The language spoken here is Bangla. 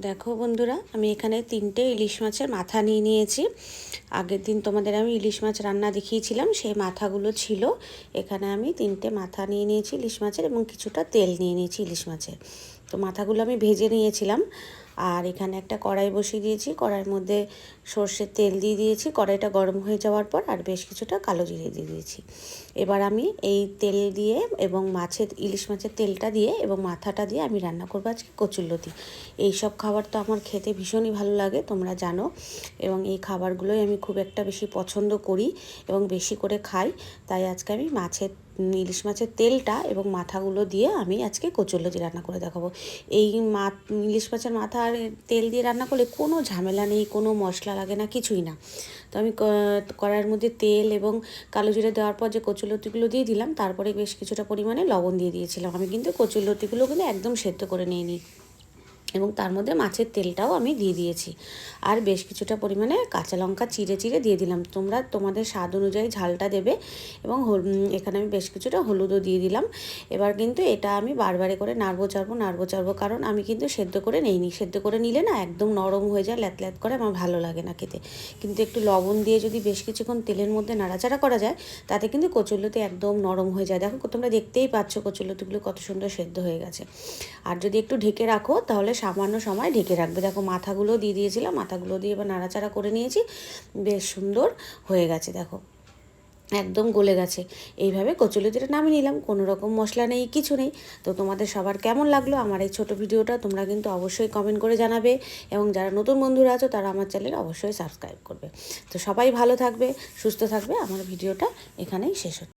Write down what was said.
দেখো বন্ধুরা, আমি এখানে 3টে ইলিশ মাছের মাথা নিয়ে নিয়েছি। আগের দিন তোমাদের আমি ইলিশ মাছ রান্না দেখিয়েছিলাম, সেই মাথাগুলো ছিল। এখানে আমি 3টে মাথা নিয়ে নিয়েছি ইলিশ মাছের এবং কিছুটা তেল নিয়ে নিয়েছি ইলিশ মাছের। তো মাথাগুলো আমি ভেজে নিয়েছিলাম। আর এখানে একটা কড়াই বসিয়ে দিয়েছি, কড়াইয়ের মধ্যে সর্ষের তেল দিয়ে দিয়েছি। কড়াইটা গরম হয়ে যাওয়ার পর আর বেশ কিছুটা কালো জিরে দিয়ে দিয়েছি। এবার আমি এই তেল দিয়ে এবং ইলিশ মাছের তেলটা দিয়ে এবং মাথাটা দিয়ে আমি রান্না করবো আজকে কচুরলতি। এইসব খাবার তো আমার খেতে ভীষণই ভালো লাগে, তোমরা জানো। এবং এই খাবারগুলোই আমি খুব একটা বেশি পছন্দ করি এবং বেশি করে খাই। তাই আজকে আমি ইলিশ মাছের তেলটা এবং মাথাগুলো দিয়ে আমি আজকে কচুরলতি রান্না করে দেখাবো। এই ইলিশ মাছের মাথা আর তেল দিয়ে রান্না করলে কোনো ঝামেলা নেই, কোনো মশলা লাগে না, কিছুই না। তো আমি কড়াইয়ের মধ্যে তেল এবং কালো জিরে দেওয়ার পর যে কচুরলতিগুলো দিয়ে দিলাম, তারপরে বেশ কিছুটা পরিমাণে লবণ দিয়ে দিয়েছিলাম। আমি কিন্তু কচুরলতিগুলো কিন্তু একদম সেদ্ধ করে নিইনি এবং তার মধ্যে মাছের তেলটাও আমি দিয়ে দিয়েছি। আর বেশ কিছুটা পরিমাণে কাঁচা লঙ্কা চিড়ে চিড়ে দিয়ে দিলাম। তোমরা তোমাদের স্বাদ অনুযায়ী ঝালটা দেবে। এবং এখানে আমি বেশ কিছুটা হলুদও দিয়ে দিলাম। এবার কিন্তু এটা আমি বারবারে করে নাড়বো চাড়বো, কারণ আমি কিন্তু সেদ্ধ করে নিইনি। সেদ্ধ করে নিলে না একদম নরম হয়ে যায়, ল্যাত ল্যাত করে, আমার ভালো লাগে না খেতে। কিন্তু একটু লবণ দিয়ে যদি বেশ কিছুক্ষণ তেলের মধ্যে নাড়াচাড়া করা যায়, তাতে কিন্তু কচুরলতি একদম নরম হয়ে যায়। দেখো, তোমরা দেখতেই পাচ্ছ কচুরলতিগুলো কত সুন্দর সেদ্ধ হয়ে গেছে। আর যদি একটু ঢেকে রাখো তাহলে সামান্য সময় ঢেকে রাখবে। দেখো, মাথাগুলো দিয়ে দিয়েছিলাম, মাথাগুলো দিয়ে এবার নাড়াচাড়া করে নিয়েছি। বেশ সুন্দর হয়ে গেছে, দেখো একদম গলে গেছে। এইভাবে কচুরলতিটা নামিয়ে নিলাম, কোনো রকম মশলা নেই, কিছু নেই। তো তোমাদের সবার কেমন লাগলো আমার এই ছোটো ভিডিওটা, তোমরা কিন্তু অবশ্যই কমেন্ট করে জানাবে। এবং যারা নতুন বন্ধুরা আছো তারা আমার চ্যানেল অবশ্যই সাবস্ক্রাইব করবে। তো সবাই ভালো থাকবে, সুস্থ থাকবে। আমার ভিডিওটা এখানেই শেষ হচ্ছে।